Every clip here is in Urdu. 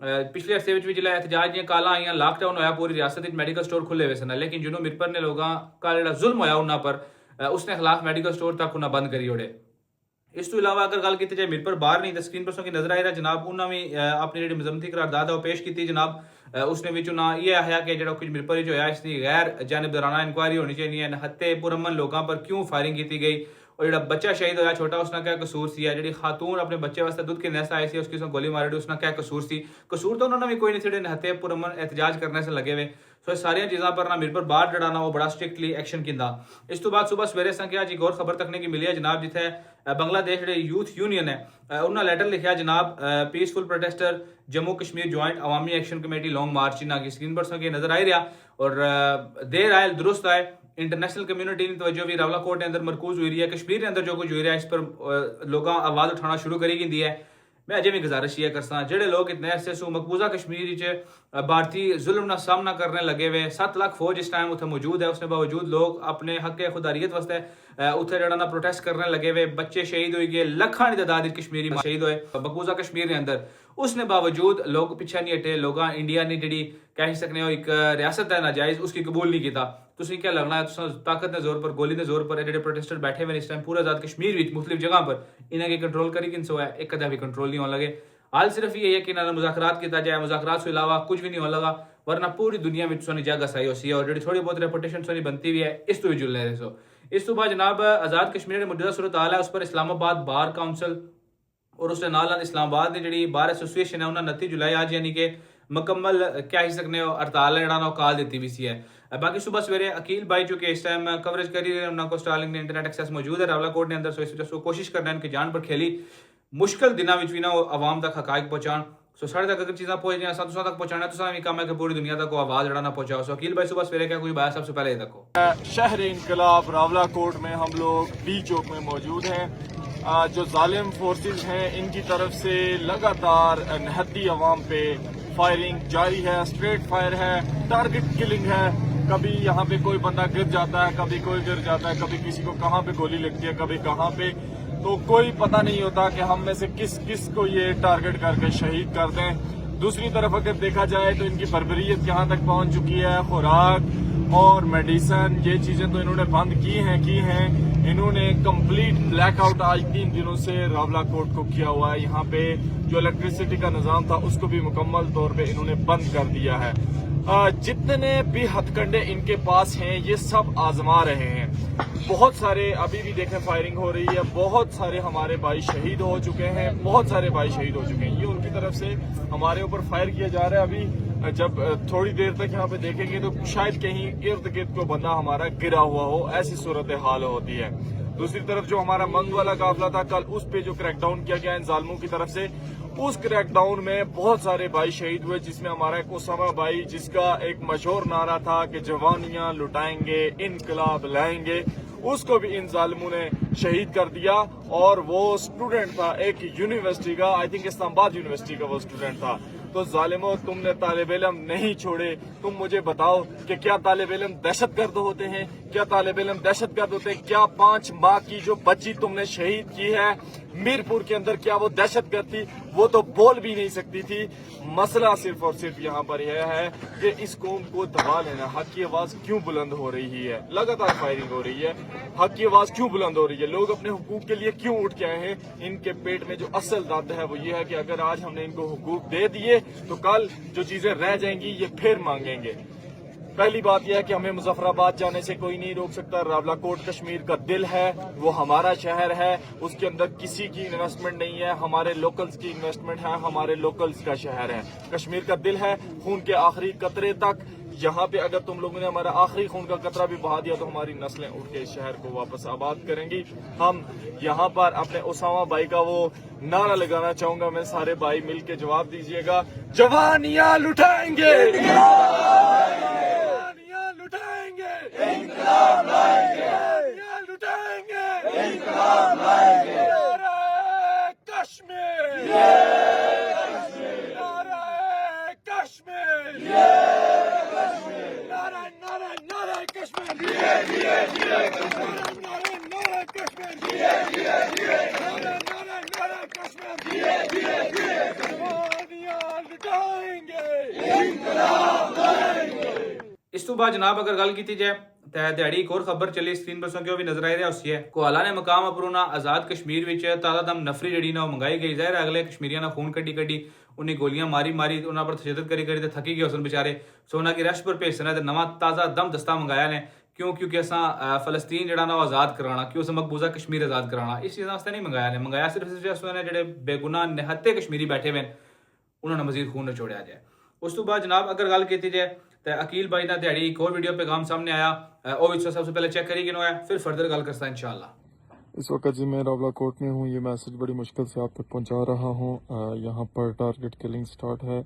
پچھلے عرصے بھی جلائے احتجاج دیا کالا آئی لاک ڈاؤن ہوا پوری ریاست میڈیکل سٹور کھلے ہوئے سن لیکن جنہوں مرپر نے لوگوں کا جڑا ظلم ہوا انہوں پر اس نے خلاف میڈیکل سٹور تک انہیں بند کری اوڑے. اس تو علاوہ اگر گل کی جائے مرپر باہر نہیں تو اسکرین پر کی نظر آئی رہا جناب انہوں نے بھی اپنی جی مذمتی قرارداد وہ پیش کی جناب. اس نے نہ یہ آیا کہ جڑا کچھ مرپر جو ہے اس کی غیر جانبدارانہ انکوائری ہونی چاہیے ہتے پرامن لوگوں پر کیوں فائرنگ کی گئی اور جڑا بچہ شہید ہوا چھوٹا اس نے کیا قصور سی ہے جڑی خاتون اپنے بچے واسطے دودھ کے نیست آئی سی اس کی گولی ماری دی اس نے کیا قصور سی قصور تو انہوں نے بھی کوئی نہیں تھے ہتے پرامن احتجاج کرنے سے لگے ہوئے. سو ساری چیزوں پر نہ مرپر باہر جڑا نا وہ بڑا اسٹرکٹلی ایکشن کیندا. اس تو بعد صبح سویرے سنکھیا جی غور خبر تکنے کی ملی ہے جناب جتھے بنگلہ دیش جڑے یوتھ یونین ہے انہوں نے لیٹر لکھا جناب peaceful protester Jammu Kashmir joint عوامی ایکشن کمیٹی لانگ مارچ نہ کی اسکرین پر سنکھے نظر آئی رہا اور دیر آئے درست آئے انٹرنیشنل کمیونٹی نے توجہ بھی راولا کوٹ کے اندر مرکوز ہوئی رہی ہے کشمیر کے اندر جو کچھ ہوئی رہا ہے اس پر لوگاں آواز اٹھانا شروع کری گئی ہے. میں اجے بھی گزارش یہ کرسا جڑے لوگ اتنے عرصے سو مقبوضہ کشمیر بھارتی ظلم کا سامنا کرنے لگے ہوئے 7 لاکھ فوج اس ٹائم اتنے موجود ہے اس کے باوجود لوگ اپنے حق خوداریت واسطے اتنے جڑا نا پروٹیسٹ کرنے لگے ہوئے بچے شہید ہوئی گئے لکھاں کی تعداد کشمیری شہید ہوئے مقبوضہ کشمیر کے اندر. اس نے باوجود لوگ پیچھے نہیں ہٹے لوگاں انڈیا نے جڑی کہہ سکتے ہو ایک ریاست ہے ناجائز اس کی قبول نہیں کیتا. تسی کیا لگنا ہے طاقت نے زور پر گولی نے زور پر جڑے پروٹیسٹر بیٹھے ہوئے اس ٹائم پورا آزاد کشمیر وچ مختلف جگہ پر انہیں کی کنٹرول کری کن سو ہے ایک کدا بھی کنٹرول نہیں ہونے لگے. حال صرف یہ ہے کہ انہوں نے مذاکرات کیا جائے مذاکرات سے علاوہ کچھ بھی نہیں ہونے لگا ورنہ پوری دنیا میں سونی جگہ سائی ہوسی ہے اور جڑی تھوڑی بہت ریپوٹیشن سونی بنتی ہوئی ہے اس تو بھی جل رہے سو. اس تو بعد جناب آزاد کشمیر کے موجودہ صورتحال ہے اس پر اسلام آباد بار کونسل اور اس کے نال اسلام آباد کی جڑی بار ایسوسیشن ہے انہوں نے 29 جولائی آج یعنی کہ مکمل کیا ہی سکنے ہو ہڑتال جڑا نا کال دیتی بھی سی ہے. باقی صبح سویرے عقیل بھائی جو کہ اس ٹائم کوریج کری رہے ہیں انہوں کو سٹارلنگ نے انٹرنیٹ ایکسیس موجود ہے راولا کوٹ کے اندر سو اس وجہ سے کوشش کرنا ہے ان کی جان پر کھیلی مشکل دنوں میں بھی نا عوام تک حقائق پہنچان سو سارے تک اگر چیزاں پہنچ جائیں ساتھ تک پہنچانا تو بھی کام ہے کہ پوری دنیا تک وہ آواز جڑا نا پہنچاؤ. سو عقیل بھائی صبح سویرے کیا کوئی بات سب سے پہلے یہ تک ہو شہر انقلاب راولا کوٹ میں ہم لوگ ڈی چوک میں موجود ہیں. جو ظالم فورسز ہیں ان کی طرف سے لگاتار نہتی عوام پہ فائرنگ جاری ہے اسٹریٹ فائر ہے ٹارگٹ کلنگ ہے. کبھی یہاں پہ کوئی بندہ گر جاتا ہے کبھی کوئی گر جاتا ہے کبھی کسی کو کہاں پہ گولی لگتی ہے کبھی کہاں پہ تو کوئی پتہ نہیں ہوتا کہ ہم میں سے کس کس کو یہ ٹارگٹ کر کے شہید کر دیں. دوسری طرف اگر دیکھا جائے تو ان کی بربریت کہاں تک پہنچ چکی ہے خوراک اور میڈیسن یہ چیزیں تو انہوں نے بند کی ہیں. انہوں نے کمپلیٹ بلیک آؤٹ آج 3 دنوں سے راولا کوٹ کو کیا ہوا ہے. یہاں پہ جو الیکٹریسٹی کا نظام تھا اس کو بھی مکمل طور پہ انہوں نے بند کر دیا ہے. جتنے بھی ہتھ کنڈے ان کے پاس ہیں یہ سب آزما رہے ہیں. بہت سارے ابھی بھی دیکھیں فائرنگ ہو رہی ہے بہت سارے ہمارے بھائی شہید ہو چکے ہیں بہت سارے بھائی شہید ہو چکے ہیں. یہ ان کی طرف سے ہمارے اوپر فائر کیا جا رہا ہے. ابھی جب تھوڑی دیر تک یہاں پہ دیکھیں گے تو شاید کہیں ارد گرد کو بندہ ہمارا گرا ہوا ہو ایسی صورتحال ہوتی ہے. دوسری طرف جو ہمارا منگ والا قافلہ تھا کل اس پہ جو کریک ڈاؤن کیا گیا ان ظالموں کی طرف سے اس کریک ڈاؤن میں بہت سارے بھائی شہید ہوئے جس میں ہمارا ایک اسامہ بھائی جس کا ایک مشہور نعرہ تھا کہ جوانیاں لٹائیں گے انقلاب لائیں گے اس کو بھی ان ظالموں نے شہید کر دیا. اور وہ اسٹوڈنٹ تھا ایک یونیورسٹی کا آئی تھنک اسلام آباد یونیورسٹی کا وہ اسٹوڈنٹ تھا. تو ظالموں تم نے طالب علم نہیں چھوڑے. تم مجھے بتاؤ کہ کیا طالب علم دہشت گرد ہوتے ہیں کیا طالب علم دہشت گرد ہوتے ہیں کیا 5 ماہ کی جو بچی تم نے شہید کی ہے میرپور کے اندر کیا وہ دہشت گرد تھی وہ تو بول بھی نہیں سکتی تھی. مسئلہ صرف اور صرف یہاں پر یہ ہے کہ اس قوم کو دبا لینا. حق کی آواز کیوں بلند ہو رہی ہے لگاتار فائرنگ ہو رہی ہے حق کی آواز کیوں بلند ہو رہی ہے لوگ اپنے حقوق کے لیے کیوں اٹھ کے آئے ہیں. ان کے پیٹ میں جو اصل درد ہے وہ یہ ہے کہ اگر آج ہم نے ان کو حقوق دے دیے تو کل جو چیزیں رہ جائیں گی یہ پھر مانگیں گے. پہلی بات یہ ہے کہ ہمیں مظفر آباد جانے سے کوئی نہیں روک سکتا. راولا کوٹ کشمیر کا دل ہے وہ ہمارا شہر ہے اس کے اندر کسی کی انویسٹمنٹ نہیں ہے ہمارے لوکلز کی انویسٹمنٹ ہے ہمارے لوکلز کا شہر ہے. کشمیر کا دل ہے خون کے آخری قطرے تک. یہاں پہ اگر تم لوگوں نے ہمارا آخری خون کا قطرہ بھی بہا دیا تو ہماری نسلیں اٹھ کے اس شہر کو واپس آباد کریں گی. ہم یہاں پر اپنے اسامہ بھائی کا وہ نعرہ لگانا چاہوں گا میں سارے بھائی مل کے جواب دیجئے گا جوانیاں لٹائیں گے لٹائیں گے انقلاب لائیں گے لٹائیں گے انقلاب لائیں گے. نعرہ کشمیر نعرہ کشمیر نعرہ نعرہ نعرہ کشمیر نعرہ نعرہ کشمیر نعرہ نعرہ نعرہ کشمیر جوانیاں لٹائیں بعد جناب اگر گل کی جائے تو دیہڑی ایک اور خبر چلی اسکرین پر سو بھی نظر آئی رہا اسی ہے کو اعلیٰ نے مقام اپرونا آزاد کشمیر وچ تازہ دم نفری جڑی نا منگائی گئی ظاہر اگلے کشمیریاں نے خون کڈی انہیں گولیاں ماری انہاں پر تشدد کری تے تھکی گئے اسن بیچارے سونا کی رش پر بھیجنا تے نواں تازہ دم دستہ منگایا نے کیونکہ اساں فلسطین جڑا نا آزاد کرانا کیوں اساں مقبوضہ کشمیر آزاد کرانا اس چیز واسطے نہیں منگایا نے منگایا صرف اس نے جڑے بے گناہ نہتے کشمیری بیٹھے ہوئے انہوں نے مزید خون نچوڑیا جائے. اس تو بعد جناب اگر گل کی جائے تو عقیل بھائی کا دیہڑی ایک اور ویڈیو پیغام سامنے آیا وہ سب سے پہلے چیک کری گنو ہے پھر فردر گل کرتا انشاءاللہ. اس وقت جی میں راولہ کوٹ میں ہوں. یہ میسج بڑی مشکل سے آپ تک پہنچا رہا ہوں. یہاں پر ٹارگٹ کلنگ سٹارٹ ہے.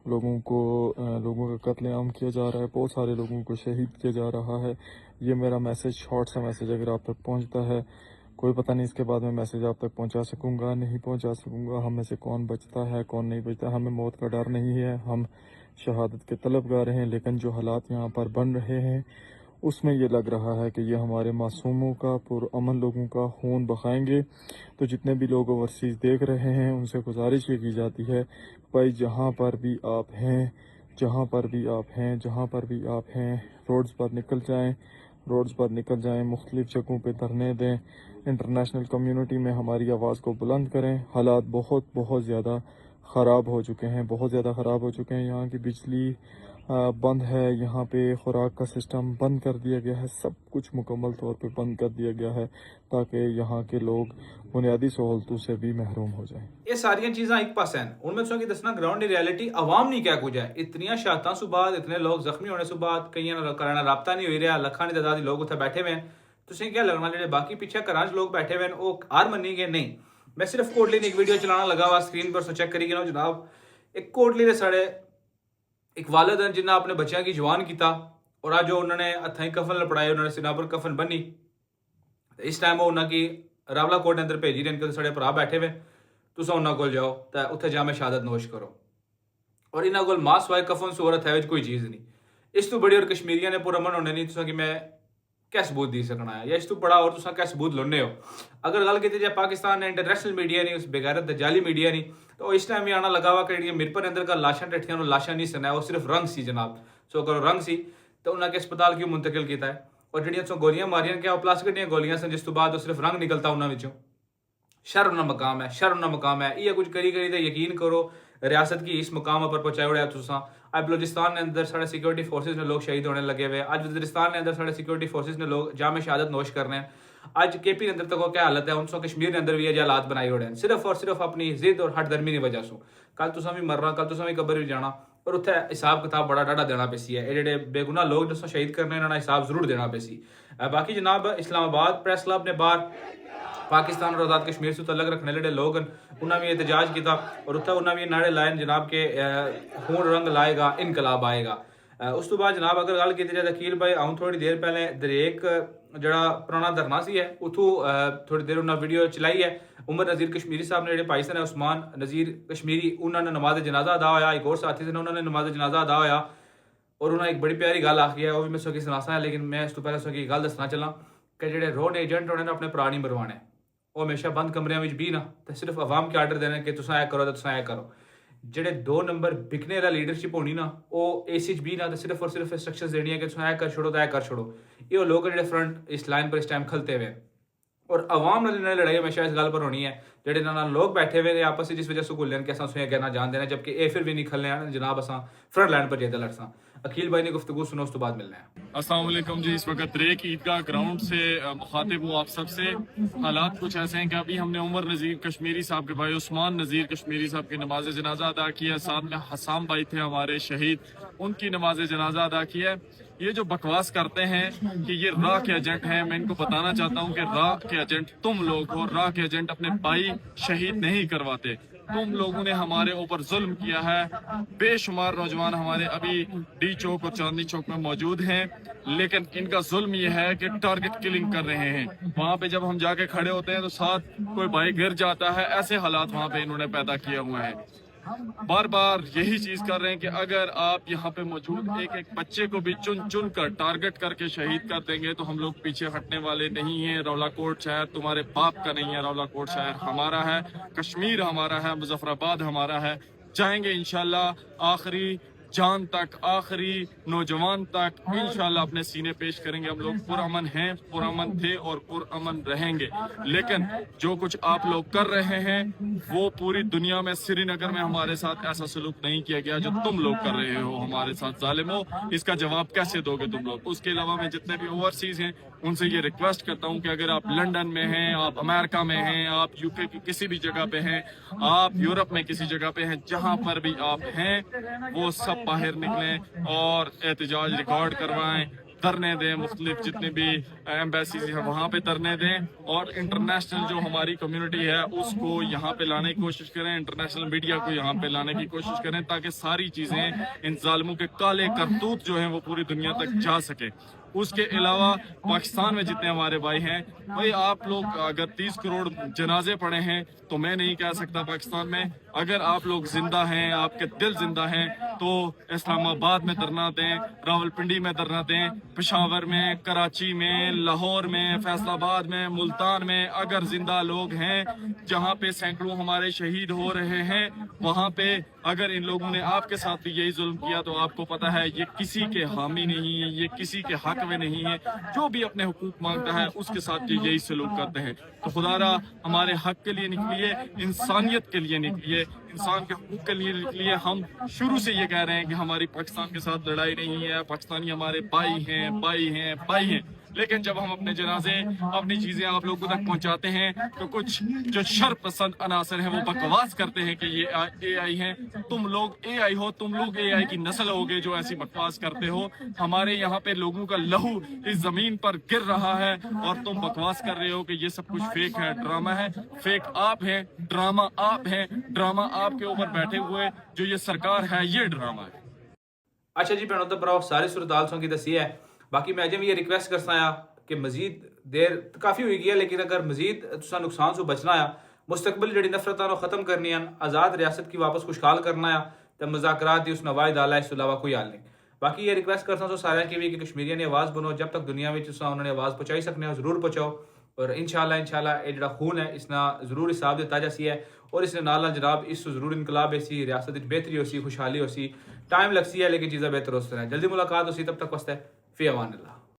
لوگوں کا قتل عام کیا جا رہا ہے. بہت سارے لوگوں کو شہید کیا جا رہا ہے. یہ میرا میسج شارٹ سا میسج اگر آپ تک پہنچتا ہے کوئی پتہ نہیں اس کے بعد میں میسج آپ تک پہنچا سکوں گا نہیں پہنچا سکوں گا. ہم میں سے کون بچتا ہے کون نہیں بچتا. ہمیں موت کا ڈر نہیں ہے. ہم شہادت کے طلبگار ہیں. لیکن جو حالات یہاں پر بن رہے ہیں اس میں یہ لگ رہا ہے کہ یہ ہمارے معصوموں کا پرامن لوگوں کا خون بہائیں گے. تو جتنے بھی لوگ اوورسیز دیکھ رہے ہیں ان سے گزارش یہ کی جاتی ہے بھائی جہاں پر بھی آپ ہیں روڈز پر نکل جائیں مختلف جگہوں پہ دھرنے دیں. انٹرنیشنل کمیونٹی میں ہماری آواز کو بلند کریں. حالات بہت زیادہ خراب ہو چکے ہیں. یہاں کی بجلی بند ہے. یہاں پہ خوراک کا سسٹم بند کر دیا گیا ہے. سب کچھ مکمل طور پہ بند کر دیا گیا ہے تاکہ یہاں کے لوگ بنیادی سہولتوں سے بھی محروم ہو جائیں. یہ ساری چیزاں ایک پاس ہیں ان میں کی دسنا گراؤنڈ ریالٹی عوام نہیں کیا کچھ ہے. اتنی شہادتاں سو بعد اتنے لوگ زخمی ہونے سو بعد کئی کرنا رابطہ نہیں ہوئی رہا. لکھاں کی تعداد لوگ اتنے بیٹھے ہوئے ہیں. تسیں کیا لگنا جڑے باقی پیچھے گھراں لوگ بیٹھے ہوئے ہیں وہ ہار منی گے نہیں. میں صرف کوٹلی نے ایک ویڈیو چلانا لگا ہوا اسکرین پر سو چیک کری گیا جناب. ایک کوٹلی دے ساڑے ایک والد ہیں جنہیں اپنے بچیاں کی جوان کیتا اور آج جو انہوں نے ہتھیں کفن لپڑائے انہوں نے سینہ پر کفن بنی. اس ٹائم وہ انہوں کی راولہ کوٹ اندر بھیجی رہے ان ساڑے پرا بیٹھے ہوئے تسا انہوں کو جاؤ تو اتنے جامع شہادت نوش کرو. اور انہوں کو ماں سوائے کفن صورت ہے کوئی چیز نہیں. اس تو بڑی اور کشمیریاں نے پرامن ہونے نہیں تسا کہ میں کیا ثبوت دی سکنا ہے یا اس تو بڑا اور تسا کیا ثبوت لونے ہو. اگر گل کی جائے پاکستان نے انٹرنیشنل میڈیا نہیں اس بغیرت جعلی میڈیا نہیں تو اس ٹائم بھی آنا لگا ہوا کہ میر پر اندر کا لاشاں ٹٹھیاں لاشاں نہیں سنا ہے وہ صرف رنگ سی جناب. سو کرو رنگ سی تو انہوں نے اسپتال کیوں منتقل کیتا ہے. اور جڑیاں سو گولیاں ماریاں کیا وہ پلاسٹک ڈیاں گولیاں سن جس تو بعد وہ صرف رنگ نکلتا انہوں وچوں. شرم نہ مقام ہے. یہ کچھ کری تے یقین کرو ریاست کی اس مقام پر پہنچائے ہوئے تساں. اب بلوچستان نے اندر سارے سیکورٹی فورسز نے لوگ شہید ہونے لگے ہوئے. آج وزیرستان نے اندر سارے سیکورٹی فورسز نے لوگ جامع شہادت نوش کرنے ہیں. آج کے پی اندر تک کیا حالت ہے ان سو کشمیر کے اندر بھی یہ حالات بنائی ہوئے ہیں صرف اور صرف اپنی ضد اور ہٹ درمی کی وجہ سے. کل تساں بھی مرنا کل تساں بھی قبر بھی جانا اور اتنے حساب کتاب بڑا ڈاڈا دینا پیسی ہے. یہ جڑے بے گناہ لوگ جس شہید کرنے انہوں نے حساب ضرور دینا پیسی. باقی جناب اسلام آباد پریس کلب نے باہر پاکستان اور آزاد کشمیر سے تعلق رکھنے والے لوگ انہوں نے بھی احتجاج کیا اور اتنا انہوں نے بھی نعرے لائے جناب کے خون رنگ لائے گا انقلاب آئے گا. اس تو بعد جناب اگر گل کی جائے عقیل بھائی آؤں تھوڑی دیر پہلے دریک جڑا پرانا دھرنا سی ہے اتوں تھوڑی دیر انہوں نے ویڈیو چلائی ہے. عمر نذیر کشمیری صاحب نے جڑے بھائی سن عثمان نذیر کشمیری انہوں نے نماز جنازہ ادا ہویا. ایک اور ساتھی سے انہوں نے نماز جنازہ ادا ہویا اور انہوں نے ایک بڑی پیاری گل آخی ہے وہ بھی میں سو کی سناسا ہے لیکن میں اس تو پہلے سو کی گل دسنا چلا کہ جڑے رون ایجنٹ ہونے اپنے پرا نہیں مروانے وہ ہمیشہ بند کمریاں میں بھی نا تو صرف عوام کے آرڈر دینے کہ تساں اے کرو تو تساں اے کرو. جڑے 2 نمبر بکنے والا لیڈرشپ ہونی نا وہ اے بھی نا تو صرف اور صرف انسٹرکشنز دینی ہے کہ تساں اے کر چھوڑو تو اے کر چھوڑو. یہ لوگ جڑے فرنٹ اس لائن پر اس ٹائم کھلتے ہوئے اور عوام نے لڑائی ہمیشہ اس گل پر ہونی ہے جڑے لوگ بیٹھے ہوئے آپس جس وجہ سے کھلنے کہ سویں کہنا جان دینا جبکہ اے پھر بھی نہیں کھلنے ہیں جناب اساں فرنٹ لائن پر جیتے لڑساں. عقیل بھائی نے گفتگو سنو اس تو بعد ملنا ہے. السلام علیکم جی. اس وقت ریک عیدگاہ گراؤنڈ سے مخاطب ہوں آپ سب سے. حالات کچھ ایسے ہیں کہ ابھی ہم نے عمر نذیر کشمیری صاحب کے بھائی عثمان نذیر کشمیری صاحب کی نماز جنازہ ادا کی ہے. ساتھ میں حسام بھائی تھے ہمارے شہید ان کی نماز جنازہ ادا کی ہے. یہ جو بکواس کرتے ہیں کہ یہ راہ کے ایجنٹ ہیں میں ان کو بتانا چاہتا ہوں کہ راہ کے ایجنٹ تم لوگ ہو. راہ کے ایجنٹ اپنے بھائی شہید نہیں کرواتے. تم لوگوں نے ہمارے اوپر ظلم کیا ہے. بے شمار نوجوان ہمارے ابھی ڈی چوک اور چاندنی چوک میں موجود ہیں لیکن ان کا ظلم یہ ہے کہ ٹارگٹ کلنگ کر رہے ہیں. وہاں پہ جب ہم جا کے کھڑے ہوتے ہیں تو ساتھ کوئی بھائی گر جاتا ہے. ایسے حالات وہاں پہ انہوں نے پیدا کیا ہوا ہے. بار بار یہی چیز کر رہے ہیں کہ اگر آپ یہاں پہ موجود ایک بچے کو بھی چن چن کر ٹارگٹ کر کے شہید کر دیں گے تو ہم لوگ پیچھے ہٹنے والے نہیں ہیں. راولہ کوٹ شہر تمہارے باپ کا نہیں ہے. راولہ کوٹ شہر ہمارا ہے. کشمیر ہمارا ہے. مظفر آباد ہمارا ہے. جائیں گے انشاءاللہ آخری جان تک، آخری نوجوان تک انشاءاللہ اپنے سینے پیش کریں گے. ہم لوگ پرامن ہیں، پرامن تھے اور پرامن رہیں گے. لیکن جو کچھ آپ لوگ کر رہے ہیں وہ پوری دنیا میں، سری نگر میں ہمارے ساتھ ایسا سلوک نہیں کیا گیا جو تم لوگ کر رہے ہو ہمارے ساتھ. ظالمو، اس کا جواب کیسے دو گے تم لوگ؟ اس کے علاوہ میں جتنے بھی اوورسیز ہیں ان سے یہ ریکویسٹ کرتا ہوں کہ اگر آپ لنڈن میں ہیں، آپ امریکہ میں ہیں، آپ یو کے کی کسی بھی جگہ پہ ہیں، آپ یورپ میں کسی جگہ پہ ہیں، جہاں پر بھی آپ ہیں وہ سب باہر نکلیں اور احتجاج ریکارڈ کروائیں، دھرنے دیں، مختلف جتنے بھی ایمبیسیز ہیں وہاں پہ دھرنے دیں، اور انٹرنیشنل جو ہماری کمیونٹی ہے اس کو یہاں پہ لانے کی کوشش کریں، انٹرنیشنل میڈیا کو یہاں پہ لانے کی کوشش کریں تاکہ ساری چیزیں، ان ظالموں کے کالے کرتوت جو ہیں وہ پوری دنیا تک جا سکے. اس کے علاوہ پاکستان میں جتنے ہمارے بھائی ہیں، بھائی آپ لوگ اگر 30 کروڑ جنازے پڑے ہیں تو میں نہیں کہہ سکتا پاکستان میں. اگر آپ لوگ زندہ ہیں، آپ کے دل زندہ ہیں تو اسلام آباد میں دھرنا دیں، راولپنڈی میں دھرنا دیں، پشاور میں، کراچی میں، لاہور میں، فیصل آباد میں، ملتان میں. اگر زندہ لوگ ہیں جہاں پہ سینکڑوں ہمارے شہید ہو رہے ہیں، وہاں پہ اگر ان لوگوں نے آپ کے ساتھ بھی یہی ظلم کیا تو آپ کو پتا ہے یہ کسی کے حامی نہیں ہے، یہ کسی کے حق میں نہیں ہے. جو بھی اپنے حقوق مانگتا ہے اس کے ساتھ یہ یہی سلوک کرتے ہیں. تو خدا را ہمارے حق کے لیے نکلیے، انسانیت کے لیے نکلیے، انسان کے حقوق کے لیے نکلیے. ہم شروع سے یہ کہہ رہے ہیں کہ ہماری پاکستان کے ساتھ لڑائی نہیں ہے، پاکستانی ہمارے بھائی ہیں، بھائی ہیں، بھائی ہیں. لیکن جب ہم اپنے جنازے، اپنی چیزیں آپ لوگوں تک پہنچاتے ہیں تو کچھ جو شر پسند عناصر ہیں وہ بکواس کرتے ہیں کہ یہ اے آئی ہیں. تم لوگ اے آئی ہو، تم لوگ اے آئی کی نسل ہوگے جو ایسی بکواس کرتے ہو. ہمارے یہاں پہ لوگوں کا لہو اس زمین پر گر رہا ہے اور تم بکواس کر رہے ہو کہ یہ سب کچھ فیک ہے، ڈرامہ ہے. فیک آپ ہیں، ڈرامہ آپ ہیں، ڈرامہ آپ کے اوپر بیٹھے ہوئے جو یہ سرکار ہے یہ ڈرامہ ہے. اچھا جی بھنوں تو براؤ ساری صورتحال سوں کی دسی ہے. باقی میں جب یہ ریکویسٹ کرتا ہاں کہ مزید دیر کافی ہوئی گئی ہے، لیکن اگر مزید تساں نقصان سے بچنا ہے، مستقبل جڑی نفرتاں ختم کرنی ہیں، آزاد ریاست کی واپس خوشحال کرنا ہے تو مذاکرات دی اس نوائی ڈالا، اس کے علاوہ کوئی حل نہیں. باقی یہ ریکویسٹ کرتا ہوں سارے کی بھی کہ کشمیریاں نے آواز بنو، جب تک دنیا میں تساں انہوں نے آواز پہنچائی سکنے ہو ضرور پہنچاؤ. اور انشاءاللہ یہ جڑا خون ہے اس نا ضرور حساب دیتا جاسی ہے، اور اس نے نال جناب اس ضرور انقلاب ایسی ریاست بہتری ہوسی، خوشحالی ہوسی. ٹائم لگسی ہے لیکن چیزیں بہتر ہوتے ہیں. جلدی ملاقات ہوسی، تب تک واسطے فی امان اللہ.